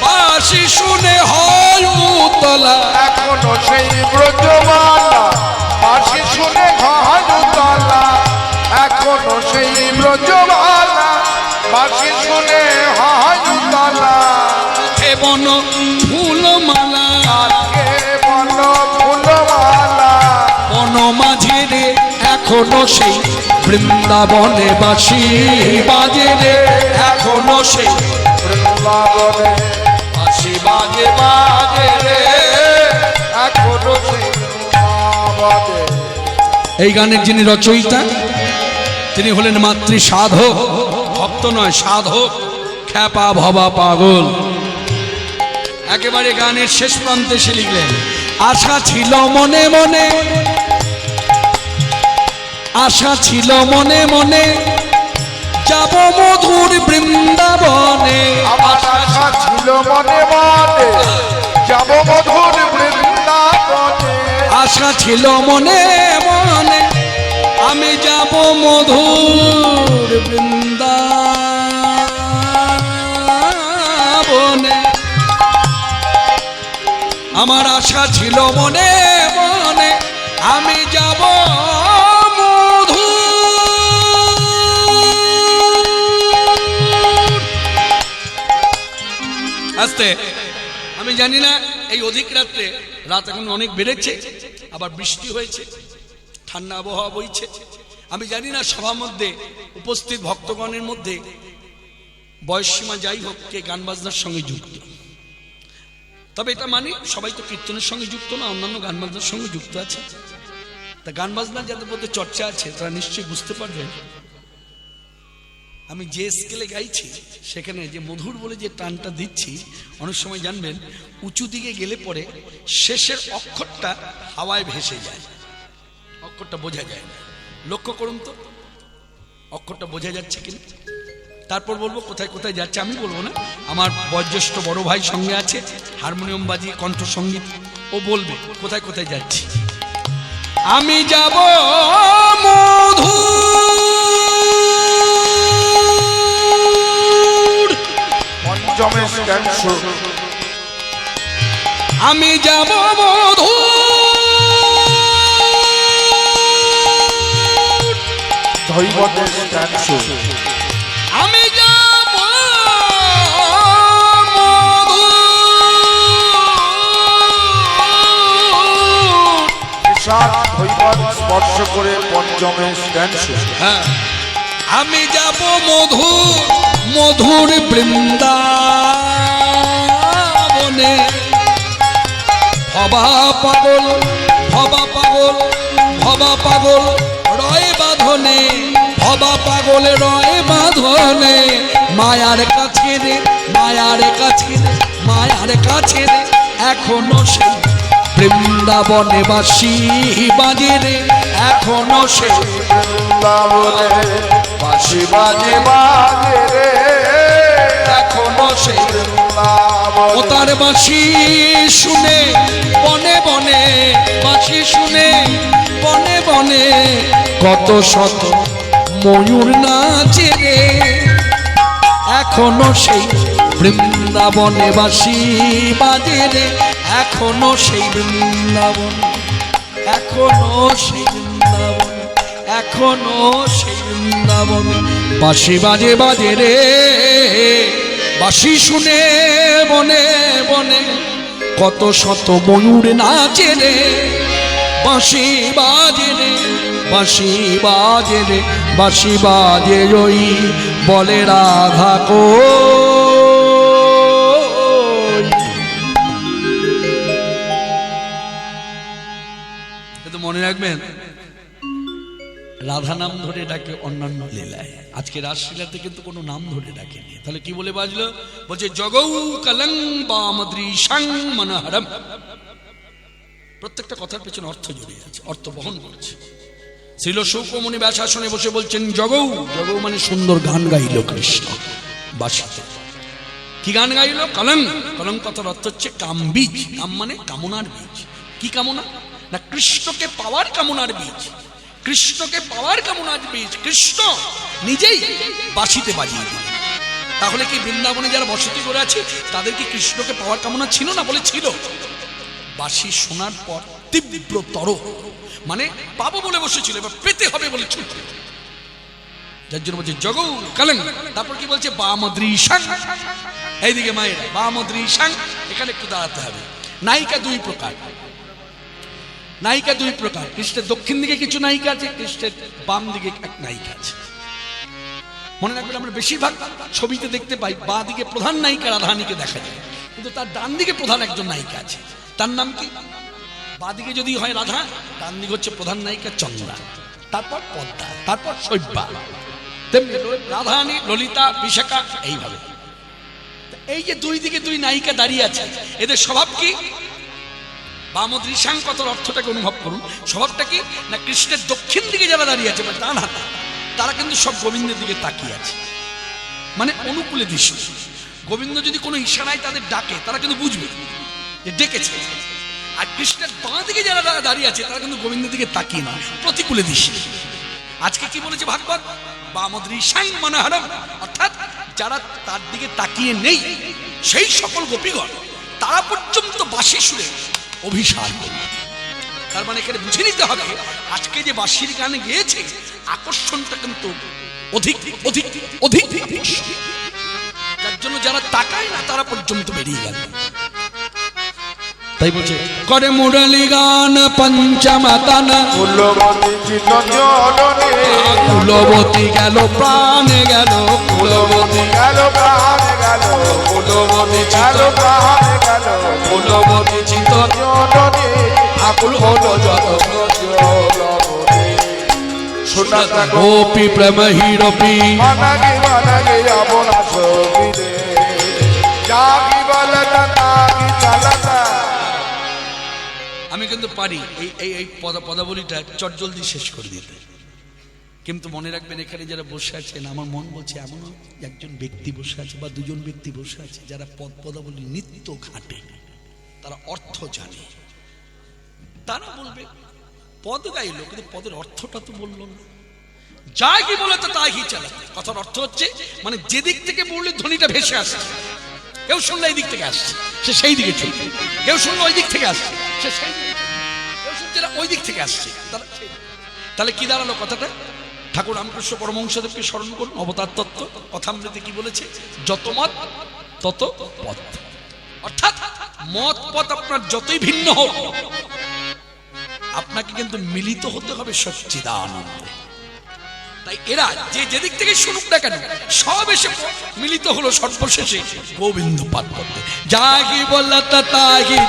বাঁশি শুনে হয় উতলা এখনো সেই ব্রজমালা বাঁশি শুনে হয় উতলা এখনো সেই ব্রজমালা বাঁশি শুনে হয় উতলা বন ফুলমালা আজকে বন ফুলমালা বন মাঝে রে এখনো সেই বৃন্দাবনে বাঁশি বাজে রে এখনো সেই বৃন্দাবনে বাঁশি বাজে বাজে রে এখনো সেই বৃন্দাবনে। এই গানের যিনি রচয়িতা তিনি হলেন মাতৃ সাধক ভক্ত নয় সাধক খ্যাপা ভবা পাগল একেবারে গানের শেষ প্রান্তে সে লিখলেন আশা ছিল মনে মনে আশা ছিল মনে মনে যাব মধুর বৃন্দাবনে আমার আশা ছিল মনে মনে যাব মধুর বৃন্দাবনে আশা ছিল মনে মনে আমি যাব মধুর বৃন্দাবনে আমার আশা ছিল মনে মনে আমি যাব মধু আস্তে আমি জানি না এই অধিক রাত্রে রাত এখন অনেক বেড়েছে আবার বৃষ্টি হয়েছে ঠান্ডা আবহাওয়া বইছে আমি জানি না সভার মধ্যে উপস্থিত ভক্তগণের মধ্যে বয়স সীমা যাই হোক, কে গান বাজনার সঙ্গে যুক্ত। তবে এটা মানি সবাই তো কীর্তনের সঙ্গে যুক্ত না, অন্যান্য গান বাজনার সঙ্গে যুক্ত আছে। তা গান বাজনার যাদের মধ্যে চর্চা আছে তারা নিশ্চয়ই বুঝতে পারবেন আমি যে স্কেলে গাইছি সেখানে যে মধুর বলে যে টানটা দিচ্ছি, অনেক সময় জানবেন উঁচু দিকে গেলে পরে শেষের অক্ষরটা হাওয়ায় ভেসে যায়, অক্ষরটা বোঝা যায় না। লক্ষ্য করুন তো অক্ষরটা বোঝা যাচ্ছে কিনা। তারপর বলবো কোথায় কোথায় যাচ্ছে, আমি বলবো না, আমার বয়োজ্যেষ্ঠ বড় ভাই সঙ্গে আছে, হারমোনিয়াম বাজিয়ে কণ্ঠসঙ্গীত, ও বলবে কোথায় কোথায় যাচ্ছি। আমি যাব মধুর পঞ্চমেশ ক্যান্স, আমি যাব মধুর ধৈবতেশ ক্যান্স, আমি যাব মধুর, সাত ধৈবত স্পর্শ করে পঞ্চমেশ ক্যান্স। হ্যাঁ আমি যাব মধুর মধুর বৃন্দাবনে, ভবা পাগল ভবা পাগল ভবা পাগল রয় বাঁধনে, ভবা পাগল রয় বাঁধনে, মায়ার কাছে রে মায়ার কাছে রে মায়ার কাছে রে, এখনো সেই বৃন্দাবনে বাঁশি বাজে রে, এখনো সেই বৃন্দাবনে বাঁশি বাজে বাজে রে, এখনো সেই বৃন্দাবনে। ও তার বাঁশি শুনে বনে বনে, বাঁশি শুনে বনে বনে, কত শত ময়ূর নাচে রে, এখনো সেই বৃন্দাবনে বাঁশি বাজে রে, এখনো সেই বৃন্দাবন, এখনো সেই বৃন্দাবন, এখনো সেই বৃন্দাবন বাঁশি বাজে বাজে রে, বাঁশি শুনে বনে বনে, কত শত ময়ূর নাচে রে, বাঁশি বাজে রে বাঁশি বাজে রে, বাঁশি বাজে ওই বলে রাধা কো। মনে রাখবেন রাধা নাম ধরে ডাকে অন্যান্য লীলায়, আজকে রাসলীলাতে কিন্তু কোনো নাম ধরে ডাকেনি। তাহলে কি বলে বাজলো? বলছে জগৌ কলং বামদৃশং মনোহরম। প্রত্যেকটা কথার পেছনে অর্থ জড়িয়ে আছে, অর্থ বহন করছে। শ্রীল শৌকমণি ব্যাসাসনে বসে বলছেন জগৌ, জগৌ মানে সুন্দর গান গাইল কৃষ্ণ বাঁশিতে। কি গান গাইল? কলং। কলং কথার অর্থ হচ্ছে কামবীজ। কাম মানে কামনার বীজ। কি কামনা? না কৃষ্ণকে পাওয়ার কামনার বীজ, কৃষ্ণকে পাওয়ার কামনার বীজ কৃষ্ণ নিজেই বাঁশিতে বাজিয়ে দিল। তাহলে কি বৃন্দাবনে যারা বসতি করে আছে তাদের কি কৃষ্ণকে পাওয়ার কামনা ছিল না? বলে ছিল। বাঁশি শোনার পর তীব্রতর মানে পাবো বলে বসেছিল, এবার পেতে হবে বলে ছুটে, যার জন্য বলছে জগৌ কালং। তারপর কি বলছে? বামদৃশং। এইদিকে মায়ের বামদৃশং, এখানে একটু দাঁড়াতে হবে। নায়িকা দুই প্রকার, নায়িকা দুই প্রকার। কৃষ্ণের দক্ষিণ দিকে কিছু নায়িকা আছে, কৃষ্ণের বাম দিকে এক নায়িকা আছে। মনে রাখবেন আমরা বেশিরভাগ ছবিতে দেখতে পাই বাঁ দিকে প্রধান নায়িকা রাধারানীকে দেখা যায়, কিন্তু তার ডান দিকে প্রধান একজন নায়িকা আছে। তার নাম কি? বাঁ দিকে যদি হয় রাধা, ডান দিকে হচ্ছে প্রধান নায়িকা চন্দ্রা, তারপর পদ্মা, তারপর শৈব্যা। তেমনি রাধারানী, ললিতা, বিশাখা, এইভাবে। এই যে দুই দিকে দুই নায়িকা দাঁড়িয়ে আছে, এদের স্বভাব কি? বামদৃশাং কথার অর্থটাকে অনুভব করুন। স্বভাবটা কি? না কৃষ্ণের দক্ষিণ দিকে যারা দাঁড়িয়ে আছে, ডান হাতে, তারা কিন্তু সব গোবিন্দের দিকে তাকিয়ে আছে, মানে অনুকূলে দৃষ্টি। গোবিন্দ যদি কোনো ইশারায় তাদের ডাকে, তারা কিন্তু বুঝবে যে ডেকেছে। আর কৃষ্ণের বাঁ দিকে যারা দাঁড়িয়ে আছে, তারা কিন্তু গোবিন্দের দিকে তাকিয়ে না, প্রতিকূলে দৃষ্টি। আজকে কি বলেছে ভাগবত? বামদৃশাং মনোহরম, অর্থাৎ যারা তার দিকে তাকিয়ে নেই সেই সকল গোপীগণ তারা পর্যন্ত বাঁশি সুরে অভিসার করবে। তার মানে এখানে বুঝে নিতে হবে আজকে যে বাঁশির গানে গেয়েছে আকর্ষণটা কিন্তু অধিক অধিক অধিক, যার জন্য যারা তাকায় না তারা পর্যন্ত বেরিয়ে গেল। তাই বলছে করে মুরলী গান পঞ্চমতন, ফুলবতী চিত্তজননী কুলবতী গেল প্রাণে গেল, কুলবতী গেল প্রাণে গেল, কুলবতী গেল প্রাণে গেল, কুলবতী চিত জননী আকুল হলো যত জলবতী। শোনাতা গোপী প্রেম হিরপি মানাগি মানাগি আপনা ছবিরে, জাগি বলতা তাগি চালাতা। আমি কিন্তু পারি এই এই এই পদাবলীটা চটজলদি শেষ করে দিতে, কিন্তু মনে রাখবেন এখানে যারা বসে আছেন, আমার মন বলছে এমন একজন ব্যক্তি বসে আছে বা দুজন ব্যক্তি বসে আছে যারা পদাবলী নিত্য ঘাটে, তারা অর্থ জানে। তারা বলবে পদ গাইলো কিন্তু পদের অর্থটা তো বললো না, যা কি বলে তো তাই কি চালা। কথার অর্থ হচ্ছে মানে যেদিক থেকে বললে ধ্বনিটা ভেসে আসছে, কেউ শুনলে এই দিক থেকে আসছে সে সেই দিকে চলবে, কেউ শুনলে ওই দিক থেকে আসছে সে সেই দিকে, কেউ শুনছে না ওই দিক থেকে আসছে। তাহলে কি দাঁড়ালো কথাটা? ঠাকুর রামকৃষ্ণ পরমহংসদেবকে স্মরণ করুন, অবতার তত্ত্ব কথামৃতে কি বলেছে? যত মত তত পথ। অর্থাৎ মত পথ আপনার যতই ভিন্ন হোক, আপনাকে কিন্তু মিলিত হতে হবে সচ্চিদানন্দে। তাই এরা যে যেদিক থেকে শুনুক না কেন, সব এসে মিলিত হলো সর্বশেষে গোবিন্দ পাঠ করতে। জাগি বলতা তাগি,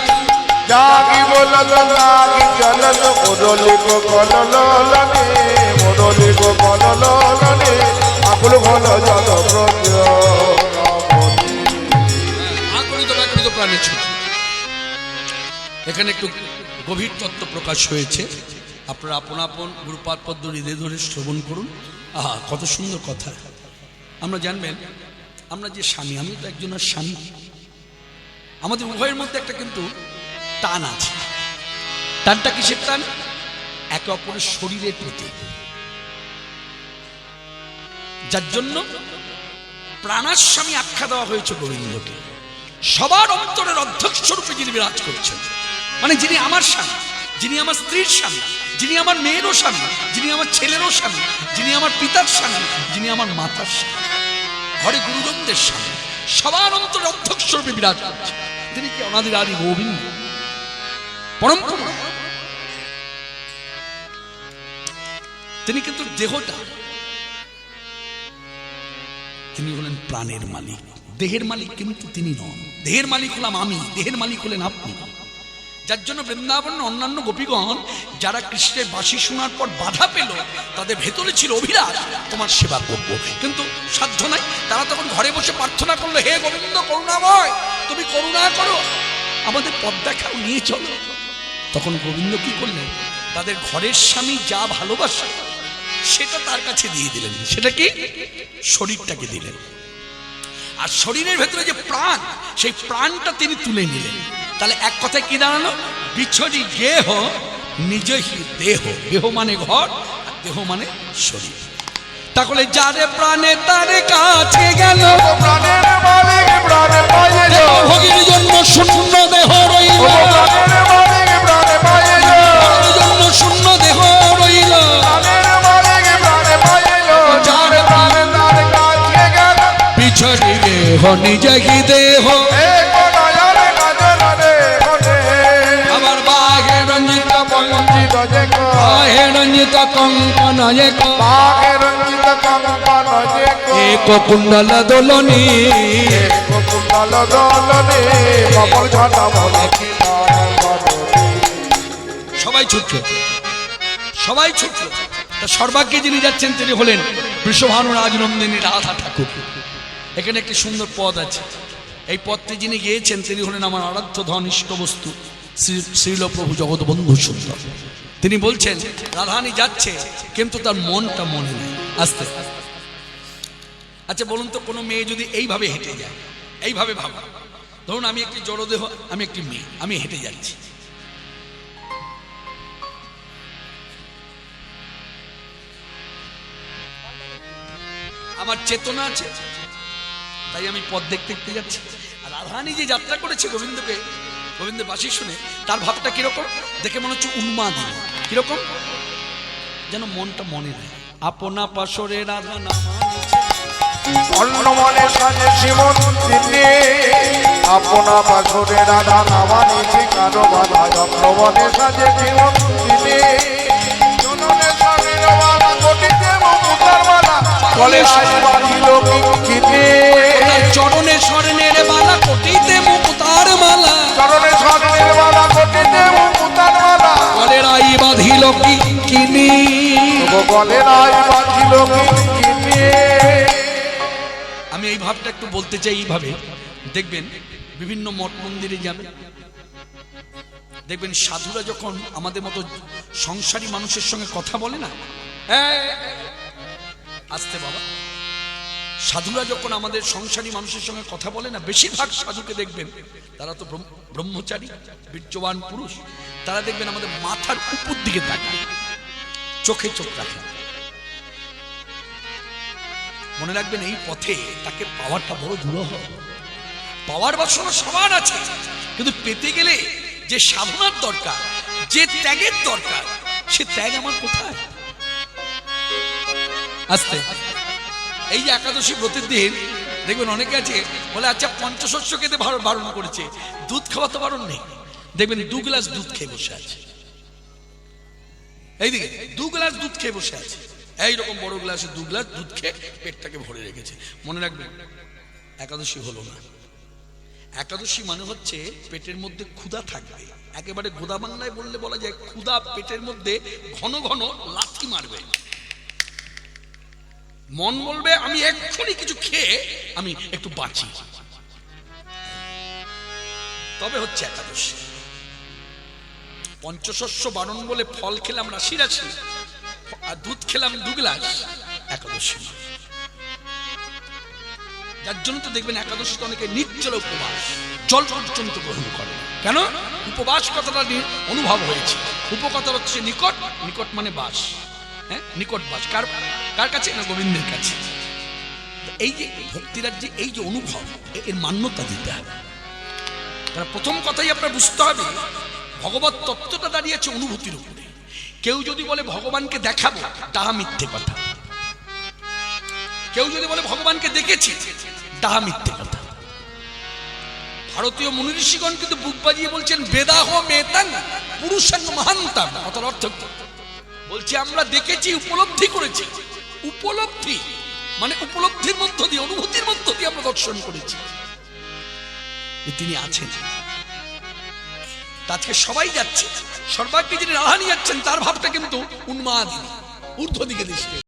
জাগি বলতা তাগি চলল, মুরলি গো কললনে, মুরলি গো কললনে, আকুল হলো যত জলবতী। আকুলিত ব্যাকুলিত প্রাণে ছুটি। এখানে একটু গভীর তত্ত্ব প্রকাশ হয়েছে, আপনারা আপন আপন গুরুপাদ পদ্ম হৃদয় ধরে শ্রবণ করুন। আহা, কত সুন্দর কথা। আমরা জানবেন, আমরা যে স্বামী, আমি তো একজনের স্বামী, আমাদের উভয়ের মধ্যে একটা কিন্তু টান আছে। টানটা কিসের টান? একে অপরের শরীরের প্রতি, যার জন্য প্রাণাস্বামী আখ্যা দেওয়া হয়েছে গোবিন্দকে। সবার অন্তরের অধ্যক্ষ রূপে যিনি বিরাজ করছেন, মানে যিনি আমার স্বামী, যিনি আমার স্ত্রীর স্বামী, যিনি আমার মেয়েরও স্বামী, যিনি আমার ছেলেরও স্বামী, যিনি আমার পিতার স্বামী, যিনি আমার মাতার স্বামী, ঘরে গুরুজনদের স্বামী, সবার অন্তরের অধ্যক্ষ রূপে বিরাজ করছেন। তিনি কি অনাদির আদি গোবিন্দ পরম পুরুষ। তিনি কিন্তু দেহটা, তিনি হলেন প্রাণের মালিক, দেহের মালিক কিন্তু তিনি নন। দেহের মালিক হলাম আমি, দেহের মালিক হলেন আপনি। যার জন্য বৃন্দাবন অন্যান্য গোপীগণ যারা কৃষ্ণের বাঁশি শোনার পর বাধা পেল, তাদের ভেতরে ছিল অভিলাষ তোমার সেবা করব, কিন্তু সাধ্য নাই। তারা তখন ঘরে বসে প্রার্থনা করলো, হে গোবিন্দ করুণাময়, তুমি করুণা করো, আমাদের পথ দেখাও, নিয়ে চলো। তখন গোবিন্দ কি করলেন? তাদের ঘরের স্বামী যা ভালোবাসা সেটা তার কাছে দিয়ে দিলেন। সেটা কি? শরীরটাকে দিলেন। আর শরীরের ভেতরে যে প্রাণ, সেই প্রাণটা তিনি তুলে নিলেন। তাহলে এক কথায় কি দাঁড়ালো? বিছড়ি গেহ নিজহি দেহ। দেহ মানে ঘর, আর দেহ মানে শরীর। তাহলে যারে প্রাণে তারে কাছে গেল, প্রাণের মালিক প্রাণে পাইল, ভোগীর জন্য শূন্য দেহ রইল, প্রাণের মালিক প্রাণে পাইল, ভোগীর জন্য শূন্য দেহ রইল, প্রাণের মালিক প্রাণে পাইল, যার প্রাণে তার কাছে গেল, বিছড়ি গেহ নিজহি দেহ। আবার বাঘে রঞ্জিত রঞ্জিত যে বাঘে রঞ্জিত কঙ্কন রঞ্জিত কঙ্কন যে এক কুণ্ডল দোলনী, কুণ্ডল দলনে কপল ঝটা বলে কি সবাই ছুটল, সবাই ছুটল। তা সর্বাগ্যে যিনি যাচ্ছেন তিনি হলেন বৃষভানু রাজনন্দিনী রাধা ঠাকুর। এখানে একটি সুন্দর পদ আছে, এই পদটি যিনি গিয়েছেন তিনি হলেন আমার আরাধ্য ধন ইষ্ট বস্তু শ্রীল প্রভু জগৎবন্ধু সুন্দর। তিনি বলছেন রাধারানী যাচ্ছে কিন্তু তার মনটা মনে নেই। আস্তে আচ্ছা বলুন তো, কোনো মেয়ে যদি এইভাবে হেঁটে যায়, এইভাবে ভাবা, ধরুন আমি একটি জড়দেহ, আমি একটি মেয়ে, আমি হেঁটে যাচ্ছি, আমার চেতনা আছে, তাই আমি পথ দেখতে দেখতে যাচ্ছি। আর রাধারানী যে যাত্রা করেছে গোবিন্দকে, গোবিন্দের বাঁশি শুনে, তার ভাবটা কিরকম দেখে মনে হচ্ছে উন্মাদী। কিরকম যেন মনটা মনে নেই। আপনা পাশরে রাধা নামানিছে, অন্য মনে সাজে জীবন দিনে, আপনা পাশরে রাধা নামানিছে, কারো বাধা অন্য মনে সাজে জীবন দিনে, জননে স্বামীর বাধা ঘটিতে রায় বাঁধিল কিনে চরণে স্বর্ণের মালা কোটিতে মুক্তার মালা চরণে স্বর্ণের মালা কোটিতে মুক্তার মালা গলে রাই বাঁধিল কিনে গলে রায় বাঁধিল কিনে। আমি এই ভাবটা একটু বলতে চাই। এইভাবে দেখবেন বিভিন্ন মঠ মন্দিরে যাবেন, দেখবেন সাধুরা যখন আমাদের মতো সংসারী মানুষের সঙ্গে কথা বলে না, আসতে বাবা, সাধুরা যখন আমাদের সংসারী মানুষের সঙ্গে কথা বলে না, বেশিরভাগ সাধুকে দেখবেন তারা তো ব্রহ্মচারী বীর্যবান পুরুষ, তারা দেখবেন আমাদের মাথার উপর দিকে তাকায়, চোখে চোখ রাখে। মনে রাখবেন এই পথে তাকে পাওয়ারটা বড় দুরূহ। পাওয়ার বাসনা সবার আছে, কিন্তু পেতে গেলে যে সাধনার দরকার, যে ত্যাগের দরকার, সে ত্যাগ আমার কোথায়? আস্তে এই যে একাদশী ব্রতের দিন দেখবেন অনেকে আছে বলে আচ্ছা পঞ্চশস্য খেতে বারণ করেছে, দুধ খাওয়া তো বারণ নেই। দেখবেন 2 গ্লাস দুধ খেয়ে বসে আছে, এইদিকে 2 গ্লাস দুধ খেয়ে বসে আছে, এইরকম বড় গ্লাসে 2 গ্লাস দুধ খেয়ে পেটটাকে ভরে রেখেছে। মনে রাখবেন একাদশী হলো না। একাদশী মানে হচ্ছে পেটের মধ্যে ক্ষুধা থাকবে, একেবারে গোদা বাংলায় বললে বলা যায় ক্ষুধা পেটের মধ্যে ঘন ঘন লাথি মারবে। মন বলবে আমি এক্ষুনি কিছু খেয়ে আমি একটু বাঁচি, তবে হচ্ছে একাদশী। পঞ্চশস্য বারণ বলে ফল খেলাম রাশি রাশি আর দুধ খেলাম 2 গ্লাস, একাদশী। যার জন্য তো দেখবেন একাদশী তো অনেকে নিশ্চল উপবাস, জল পর্যন্ত গ্রহণ করে। কেন? উপবাস কথাটা অনুভব হয়েছে। উপকথা হচ্ছে নিকট, নিকট মানে বাস, হ্যাঁ নিকট বাস। কার কাছে? না গোবিন্দের কাছে। এই যে ভক্তিরার যে এই যে অনুভব, এর মান্যতা দিতে হবে। তার প্রথম কথাই আপনার বুঝতে হবে ভগবত তত্ত্বটা দাঁড়িয়েছে অনুভূতির উপরে। কেউ যদি বলে ভগবানকে দেখাবো, তাহা মিথ্যে কথা। কেউ যদি বলে ভগবানকে দেখেছি, তাহা মিথ্যে কথা। ভারতীয় মুনি ঋষিগণ কিন্তু বুক বাজিয়ে বলছেন বেদাহ মেতাং পুরুষাং মহান্তাং। কথার অর্থ বলছে আমরা দেখেছি, উপলব্ধি করেছি। উপলব্ধি মানে উপলব্ধির মধ্য দিয়ে, অনুভূতির মধ্য দিয়ে আমরা দর্শন করেছি তিনি আছেন। আজকে সবাই যাচ্ছে, সর্বাগ্রে যিনি রাধা নিয়ে যাচ্ছেন তার ভাবটা কিন্তু উন্মাদ ঊর্ধ্ব দিকে দৃষ্টি।